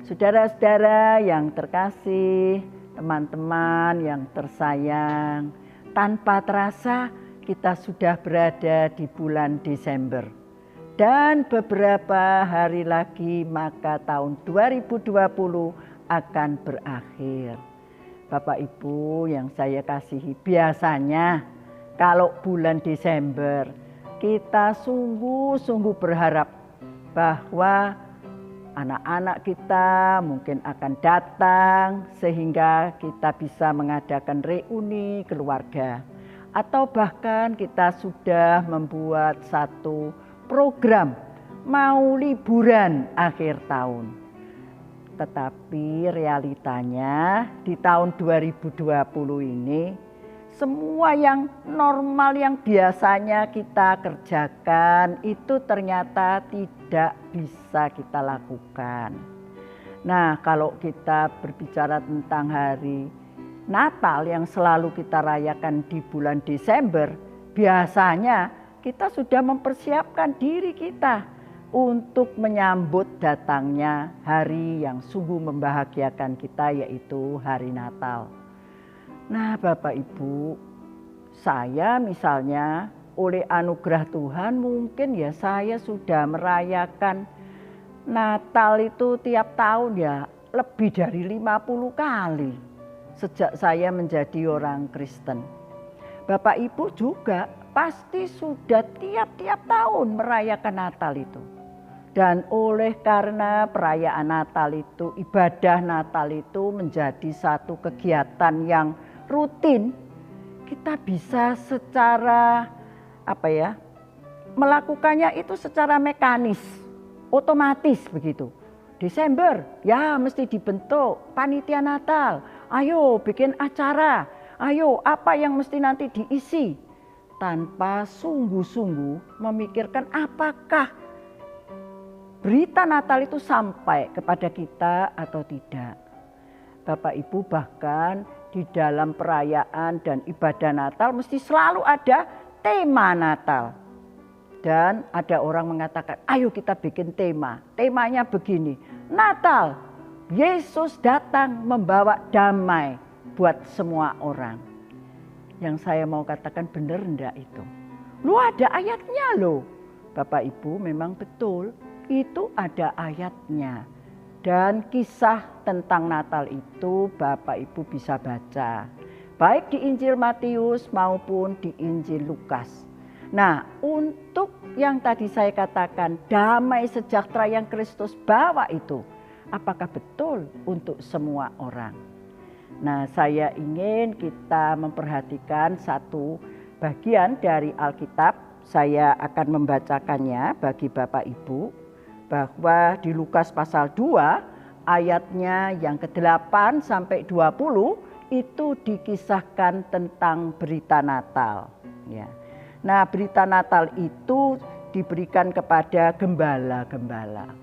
Saudara-saudara yang terkasih, teman-teman yang tersayang, tanpa terasa kita sudah berada di bulan Desember. Dan beberapa hari lagi maka tahun 2020 akan berakhir. Bapak Ibu yang saya kasihi, biasanya kalau bulan Desember kita sungguh-sungguh berharap bahwa anak-anak kita mungkin akan datang sehingga kita bisa mengadakan reuni keluarga. Atau bahkan kita sudah membuat satu program mau liburan akhir tahun. Tetapi realitanya di tahun 2020 ini semua yang normal yang biasanya kita kerjakan itu ternyata tidak bisa kita lakukan. Nah, kalau kita berbicara tentang hari Natal yang selalu kita rayakan di bulan Desember, biasanya kita sudah mempersiapkan diri kita untuk menyambut datangnya hari yang sungguh membahagiakan kita, yaitu hari Natal. Nah, Bapak Ibu, saya misalnya oleh anugerah Tuhan mungkin ya saya sudah merayakan Natal itu tiap tahun ya lebih dari 50 kali sejak saya menjadi orang Kristen. Bapak Ibu juga pasti sudah tiap-tiap tahun merayakan Natal itu. Dan oleh karena perayaan Natal itu, ibadah Natal itu menjadi satu kegiatan yang rutin, kita bisa secara melakukannya itu secara mekanis, otomatis begitu. Desember ya mesti dibentuk panitia Natal, ayo bikin acara, ayo apa yang mesti nanti diisi, tanpa sungguh-sungguh memikirkan apakah berita Natal itu sampai kepada kita atau tidak. Bapak Ibu, bahkan di dalam perayaan dan ibadah Natal mesti selalu ada tema Natal. Dan ada orang mengatakan, ayo kita bikin tema. Temanya begini, Natal, Yesus datang membawa damai buat semua orang. Yang saya mau katakan benar enggak itu? Lu ada ayatnya loh. Bapak Ibu, memang betul itu ada ayatnya. Dan kisah tentang Natal itu Bapak Ibu bisa baca, baik di Injil Matius maupun di Injil Lukas. Nah, untuk yang tadi saya katakan damai sejahtera yang Kristus bawa itu, apakah betul untuk semua orang? Nah, saya ingin kita memperhatikan satu bagian dari Alkitab. Saya akan membacakannya bagi Bapak Ibu, bahwa di Lukas pasal 2 ayatnya yang ke-8 sampai 20 itu dikisahkan tentang berita Natal. Ya. Nah, berita Natal itu diberikan kepada gembala-gembala.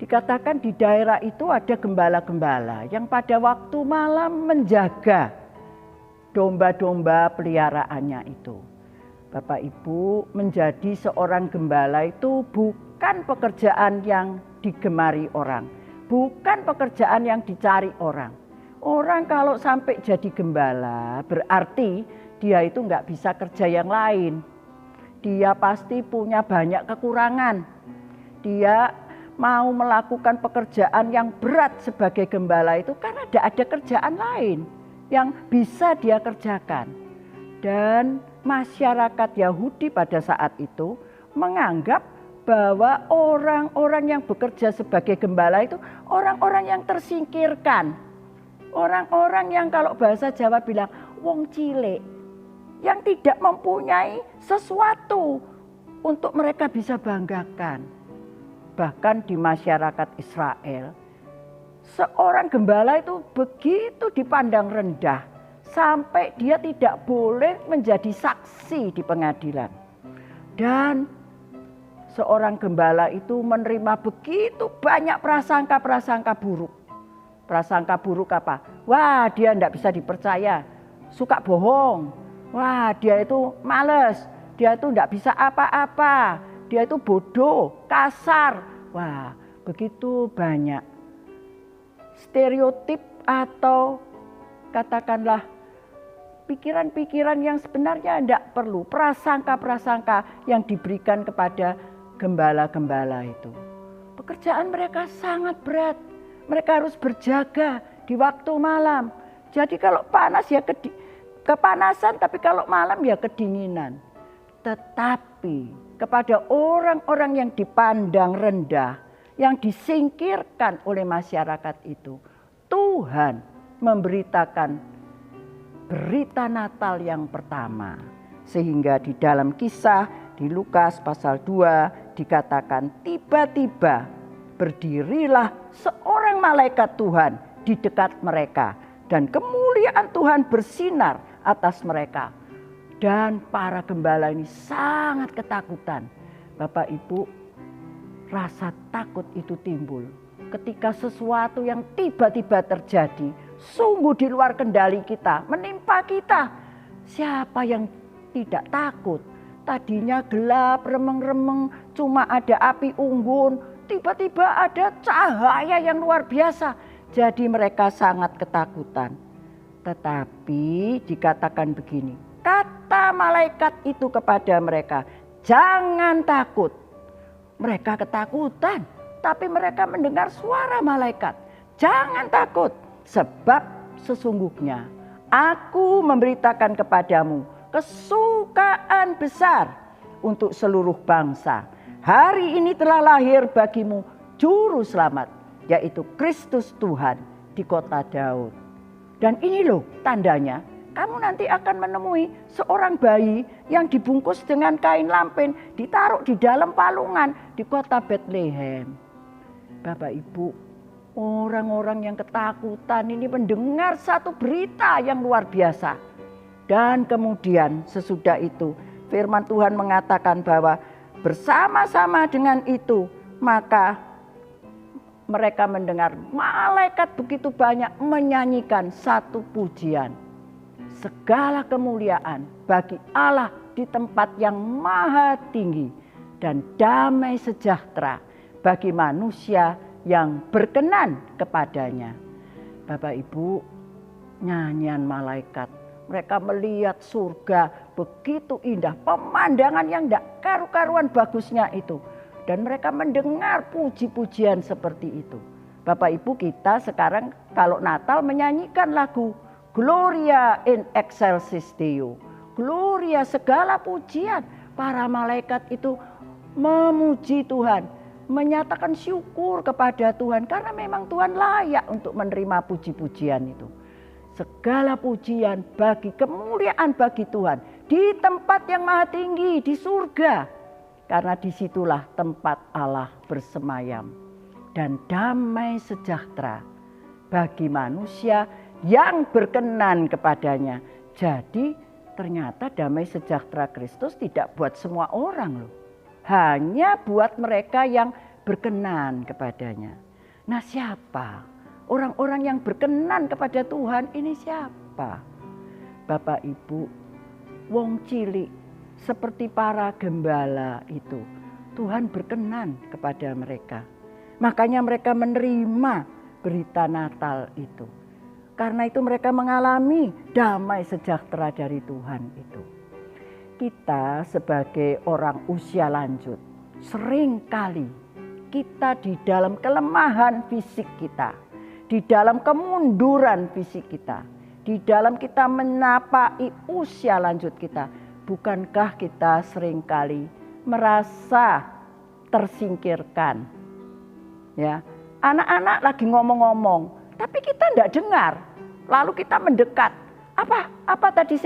Dikatakan di daerah itu ada gembala-gembala yang pada waktu malam menjaga domba-domba peliharaannya itu. Bapak Ibu, menjadi seorang gembala itu bukan pekerjaan yang digemari orang, bukan pekerjaan yang dicari orang. Orang kalau sampai jadi gembala berarti dia itu nggak bisa kerja yang lain. Dia pasti punya banyak kekurangan. Dia mau melakukan pekerjaan yang berat sebagai gembala itu karena tidak ada kerjaan lain yang bisa dia kerjakan. Dan masyarakat Yahudi pada saat itu menganggap bahwa orang-orang yang bekerja sebagai gembala itu orang-orang yang tersingkirkan. Orang-orang yang kalau bahasa Jawa bilang wong cilik, yang tidak mempunyai sesuatu untuk mereka bisa banggakan. Bahkan di masyarakat Israel, seorang gembala itu begitu dipandang rendah sampai dia tidak boleh menjadi saksi di pengadilan. Dan seorang gembala itu menerima begitu banyak prasangka-prasangka buruk. Prasangka buruk apa? Wah, dia tidak bisa dipercaya, suka bohong. Wah, dia itu males, dia itu tidak bisa apa-apa, dia itu bodoh, kasar. Wah, begitu banyak stereotip atau katakanlah pikiran-pikiran yang sebenarnya tidak perlu, prasangka-prasangka yang diberikan kepada gembala-gembala itu. Pekerjaan mereka sangat berat, mereka harus berjaga di waktu malam. Jadi kalau panas ya kepanasan, tapi kalau malam ya kedinginan. Tetapi kepada orang-orang yang dipandang rendah, yang disingkirkan oleh masyarakat itu, Tuhan memberitakan berita Natal yang pertama. Sehingga di dalam kisah di Lukas pasal 2 dikatakan tiba-tiba berdirilah seorang malaikat Tuhan di dekat mereka. Dan kemuliaan Tuhan bersinar atas mereka. Dan para gembala ini sangat ketakutan. Bapak Ibu, rasa takut itu timbul ketika sesuatu yang tiba-tiba terjadi, sungguh di luar kendali kita, menimpa kita. Siapa yang tidak takut? Tadinya gelap, remeng-remeng, cuma ada api unggun, tiba-tiba ada cahaya yang luar biasa. Jadi mereka sangat ketakutan. Tetapi dikatakan begini, kata malaikat itu kepada mereka, jangan takut. Mereka ketakutan, tapi mereka mendengar suara malaikat. Jangan takut, sebab sesungguhnya aku memberitakan kepadamu kesukaan besar untuk seluruh bangsa. Hari ini telah lahir bagimu juru selamat, yaitu Kristus Tuhan di kota Daud. Dan ini loh tandanya, kamu nanti akan menemui seorang bayi yang dibungkus dengan kain lampen, ditaruh di dalam palungan di kota Bethlehem. Bapak Ibu, orang-orang yang ketakutan ini mendengar satu berita yang luar biasa. Dan kemudian sesudah itu firman Tuhan mengatakan bahwa bersama-sama dengan itu maka mereka mendengar malaikat begitu banyak menyanyikan satu pujian. Segala kemuliaan bagi Allah di tempat yang maha tinggi dan damai sejahtera bagi manusia yang berkenan kepadanya. Bapak Ibu, nyanyian malaikat, mereka melihat surga begitu indah, pemandangan yang tidak karu-karuan bagusnya itu. Dan mereka mendengar puji-pujian seperti itu. Bapak Ibu, kita sekarang kalau Natal menyanyikan lagu Gloria in excelsis Deo. Gloria, segala pujian. Para malaikat itu memuji Tuhan, menyatakan syukur kepada Tuhan. Karena memang Tuhan layak untuk menerima puji-pujian itu. Segala pujian bagi kemuliaan bagi Tuhan. Di tempat yang maha tinggi, di surga. Karena disitulah tempat Allah bersemayam. Dan damai sejahtera bagi manusia yang berkenan kepadanya. Jadi ternyata damai sejahtera Kristus tidak buat semua orang loh. Hanya buat mereka yang berkenan kepadanya. Nah, siapa? Orang-orang yang berkenan kepada Tuhan ini siapa? Bapak Ibu, wong cilik seperti para gembala itu, Tuhan berkenan kepada mereka. Makanya mereka menerima berita Natal itu. Karena itu mereka mengalami damai sejahtera dari Tuhan itu. Kita sebagai orang usia lanjut, seringkali kita di dalam kelemahan fisik kita, di dalam kemunduran fisik kita, di dalam kita menapai usia lanjut kita, bukankah kita seringkali merasa tersingkirkan? Ya, anak-anak lagi ngomong-ngomong, tapi kita tidak dengar. Lalu kita mendekat. Apa tadi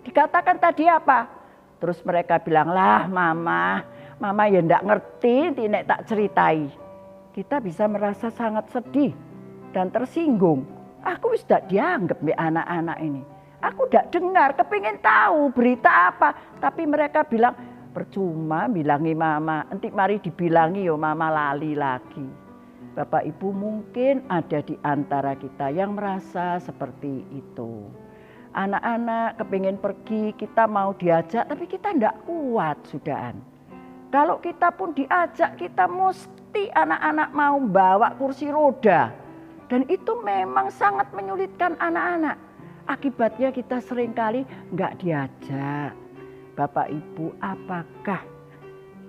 dikatakan tadi apa? Terus mereka bilang, lah mama ya tidak ngerti, tidak tak ceritai. Kita bisa merasa sangat sedih dan tersinggung. Aku sudah dianggap mbak anak-anak ini. Aku tidak dengar, kepingin tahu berita apa. Tapi mereka bilang, percuma bilangi mama, nanti mari dibilangi yo mama lali lagi. Bapak Ibu, mungkin ada di antara kita yang merasa seperti itu. Anak-anak kepingin pergi, kita mau diajak, tapi kita tidak kuat sudahan. Kalau kita pun diajak, kita mesti anak-anak mau bawa kursi roda. Dan itu memang sangat menyulitkan anak-anak. Akibatnya kita seringkali nggak diajak. Bapak Ibu, apakah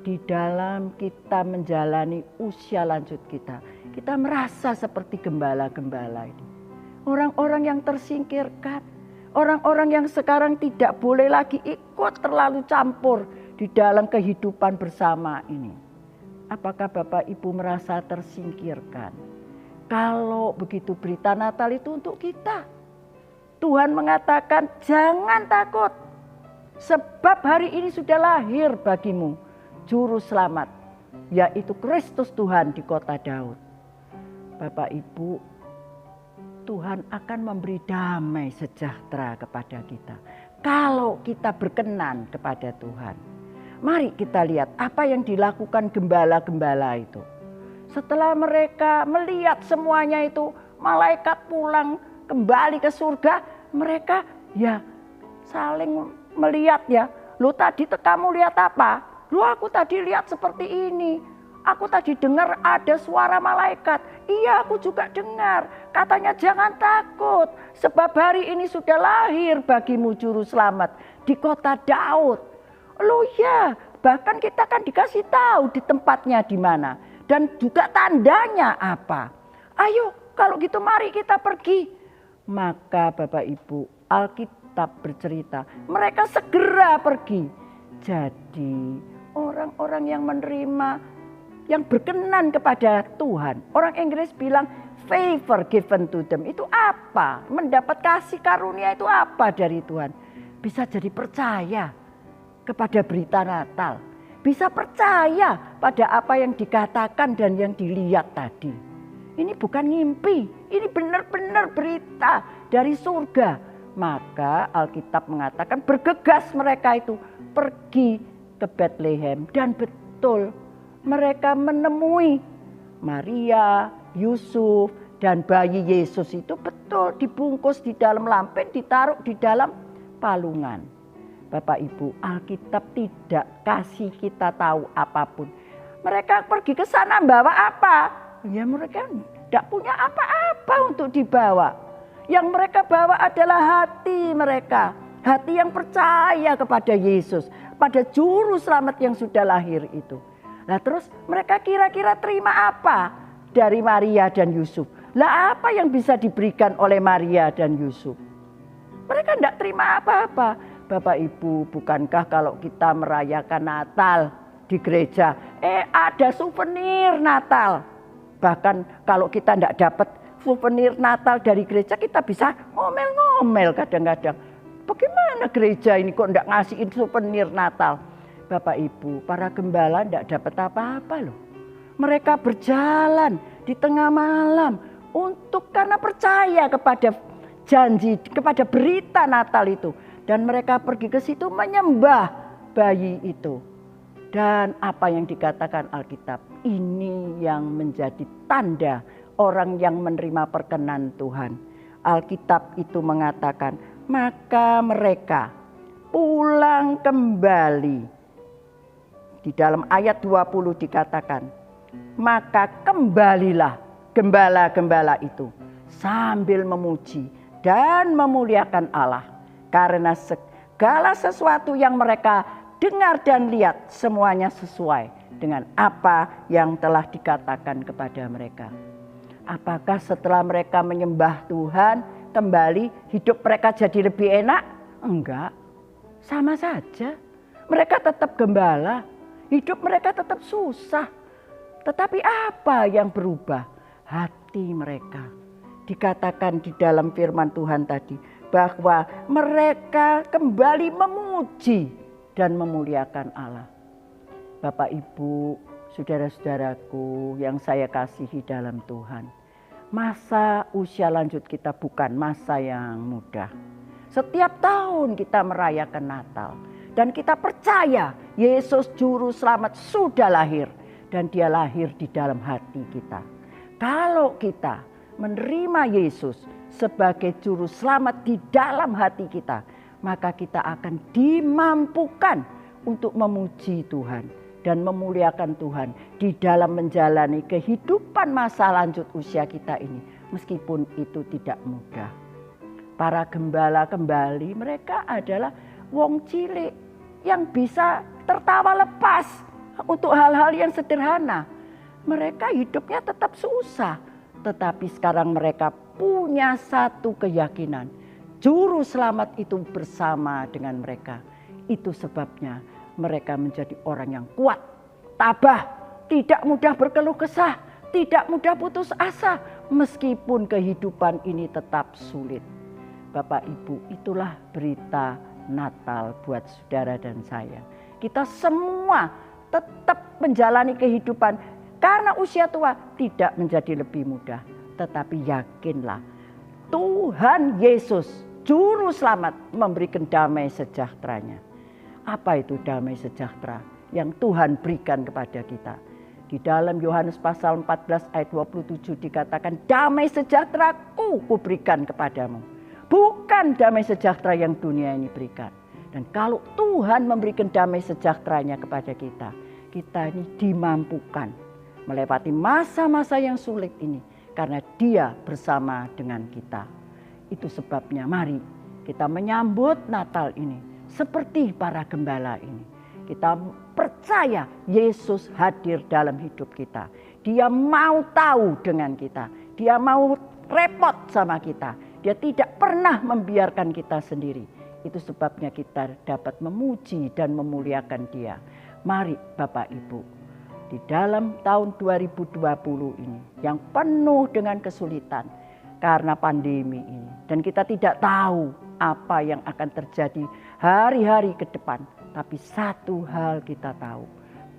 di dalam kita menjalani usia lanjut kita merasa seperti gembala-gembala ini? Orang-orang yang tersingkirkan, orang-orang yang sekarang tidak boleh lagi ikut terlalu campur di dalam kehidupan bersama ini. Apakah Bapak Ibu merasa tersingkirkan? Kalau begitu berita Natal itu untuk kita. Tuhan mengatakan jangan takut. Sebab hari ini sudah lahir bagimu juru selamat. Yaitu Kristus Tuhan di kota Daud. Bapak Ibu, Tuhan akan memberi damai sejahtera kepada kita. Kalau kita berkenan kepada Tuhan. Mari kita lihat apa yang dilakukan gembala-gembala itu. Setelah mereka melihat semuanya itu, malaikat pulang kembali ke surga, mereka ya saling melihat ya. Loh tadi kamu lihat apa? Loh aku tadi lihat seperti ini. Aku tadi dengar ada suara malaikat. Iya aku juga dengar. Katanya jangan takut. Sebab hari ini sudah lahir bagimu juru selamat di kota Daud. Loh ya, bahkan kita kan dikasih tahu di tempatnya di mana. Dan juga tandanya apa. Ayo kalau gitu mari kita pergi. Maka Bapak Ibu, Alkitab bercerita mereka segera pergi. Jadi orang-orang yang menerima, yang berkenan kepada Tuhan. Orang Inggris bilang favor given to them. Itu apa? Mendapat kasih karunia itu apa dari Tuhan? Bisa jadi percaya kepada berita Natal. Bisa percaya pada apa yang dikatakan dan yang dilihat tadi. Ini bukan ngimpi, ini benar-benar berita dari surga. Maka Alkitab mengatakan bergegas mereka itu pergi ke Bethlehem. Dan betul mereka menemui Maria, Yusuf dan bayi Yesus itu betul dibungkus di dalam lampen, ditaruh di dalam palungan. Bapak Ibu, Alkitab tidak kasih kita tahu apapun. Mereka pergi ke sana bawa apa? Ya mereka tidak punya apa-apa untuk dibawa. Yang mereka bawa adalah hati mereka. Hati yang percaya kepada Yesus. Pada juru selamat yang sudah lahir itu. Nah terus mereka kira-kira terima apa dari Maria dan Yusuf? Lah apa yang bisa diberikan oleh Maria dan Yusuf? Mereka tidak terima apa-apa. Bapak Ibu, bukankah kalau kita merayakan Natal di gereja, ada souvenir Natal. Bahkan kalau kita tidak dapat souvenir Natal dari gereja, kita bisa ngomel-ngomel kadang-kadang. Bagaimana gereja ini kok tidak ngasihin souvenir Natal? Bapak Ibu, para gembala tidak dapat apa-apa loh. Mereka berjalan di tengah malam karena percaya kepada janji, kepada berita Natal itu. Dan mereka pergi ke situ menyembah bayi itu. Dan apa yang dikatakan Alkitab, ini yang menjadi tanda orang yang menerima perkenan Tuhan. Alkitab itu mengatakan, maka mereka pulang kembali. Di dalam ayat 20 dikatakan, maka kembalilah gembala-gembala itu sambil memuji dan memuliakan Allah. Karena segala sesuatu yang mereka dengar dan lihat semuanya sesuai dengan apa yang telah dikatakan kepada mereka. Apakah setelah mereka menyembah Tuhan kembali hidup mereka jadi lebih enak? Enggak, sama saja. Mereka tetap gembala, hidup mereka tetap susah. Tetapi apa yang berubah? Hati mereka. Dikatakan di dalam firman Tuhan tadi bahwa mereka kembali memuji dan memuliakan Allah. Bapak Ibu, saudara-saudaraku yang saya kasihi dalam Tuhan. Masa usia lanjut kita bukan masa yang mudah. Setiap tahun kita merayakan Natal. Dan kita percaya Yesus Juru Selamat sudah lahir. Dan dia lahir di dalam hati kita. Kalau kita menerima Yesus sebagai Juru Selamat di dalam hati kita, maka kita akan dimampukan untuk memuji Tuhan dan memuliakan Tuhan di dalam menjalani kehidupan masa lanjut usia kita ini. meskipun itu tidak mudah. Para gembala kembali, mereka adalah wong cilik yang bisa tertawa lepas untuk hal-hal yang sederhana. Mereka hidupnya tetap susah, tetapi sekarang mereka punya satu keyakinan. Juru selamat itu bersama dengan mereka. Itu sebabnya mereka menjadi orang yang kuat, tabah, tidak mudah berkeluh kesah, tidak mudah putus asa, meskipun kehidupan ini tetap sulit. Bapak Ibu, itulah berita Natal buat saudara dan saya. Kita semua tetap menjalani kehidupan karena usia tua tidak menjadi lebih mudah. Tetapi yakinlah, Tuhan Yesus, Juru Selamat, memberikan damai sejahteranya. Apa itu damai sejahtera yang Tuhan berikan kepada kita? Di dalam Yohanes pasal 14 ayat 27 dikatakan, damai sejahteraku kuberikan kepadamu. Bukan damai sejahtera yang dunia ini berikan. Dan kalau Tuhan memberikan damai sejahteranya kepada kita, kita ini dimampukan melewati masa-masa yang sulit ini. Karena Dia bersama dengan kita. Itu sebabnya mari kita menyambut Natal ini seperti para gembala ini. Kita percaya Yesus hadir dalam hidup kita. Dia mau tahu dengan kita. Dia mau repot sama kita. Dia tidak pernah membiarkan kita sendiri. Itu sebabnya kita dapat memuji dan memuliakan Dia. Mari Bapak Ibu, di dalam tahun 2020 ini yang penuh dengan kesulitan karena pandemi ini. Dan kita tidak tahu apa yang akan terjadi hari-hari ke depan. Tapi satu hal kita tahu,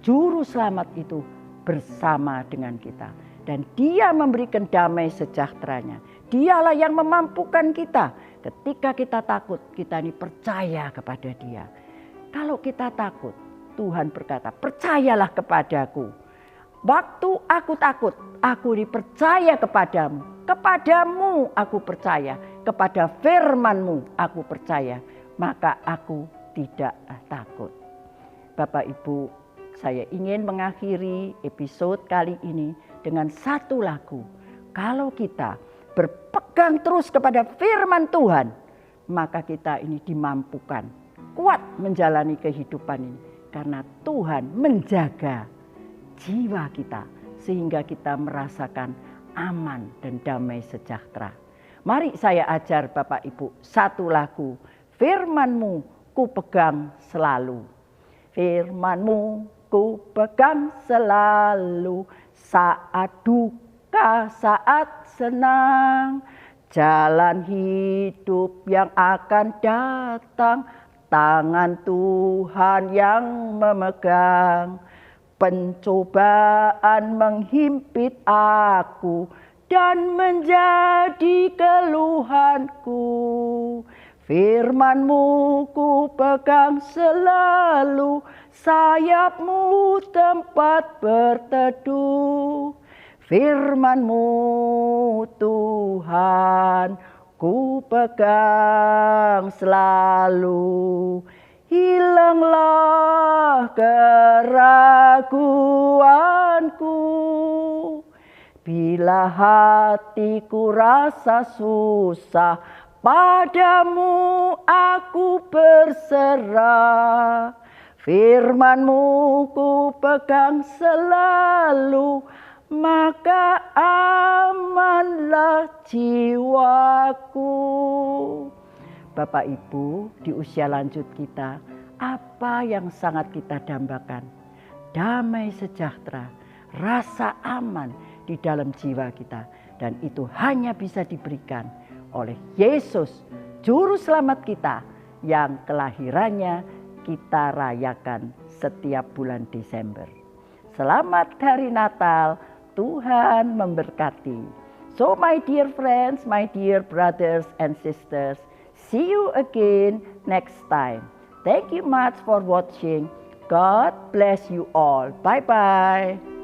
Juru Selamat itu bersama dengan kita. Dan Dia memberikan damai sejahteranya. Dialah yang memampukan kita. Ketika kita takut, kita ini percaya kepada Dia. Kalau kita takut, Tuhan berkata, percayalah kepadaku. Waktu aku takut, aku dipercaya kepadamu. Kepadamu aku percaya, kepada firman-Mu aku percaya. Maka aku tidak takut. Bapak Ibu, saya ingin mengakhiri episode kali ini dengan satu lagu. Kalau kita berpegang terus kepada firman Tuhan, maka kita ini dimampukan kuat menjalani kehidupan ini. Karena Tuhan menjaga jiwa kita sehingga kita merasakan aman dan damai sejahtera. Mari saya ajar Bapak Ibu satu lagu. Firman-Mu ku pegang selalu. Firman-Mu ku pegang selalu. Saat duka, saat senang. Jalan hidup yang akan datang. Tangan Tuhan yang memegang. Pencobaan menghimpit aku dan menjadi keluhanku. Firman-Mu ku pegang selalu, sayap-Mu tempat berteduh. Firman-Mu Tuhan ku pegang selalu. Hilanglah keraguanku. Bila hatiku rasa susah, padamu aku berserah. Firman-Mu ku pegang selalu, maka amanlah jiwaku. Bapak Ibu, di usia lanjut kita, apa yang sangat kita dambakan? Damai sejahtera, rasa aman di dalam jiwa kita. Dan itu hanya bisa diberikan oleh Yesus, Juru Selamat kita, yang kelahirannya kita rayakan setiap bulan Desember. Selamat Hari Natal, Tuhan memberkati. So my dear friends, my dear brothers and sisters, see you again next time. Thank you much for watching. God bless you all. Bye-bye.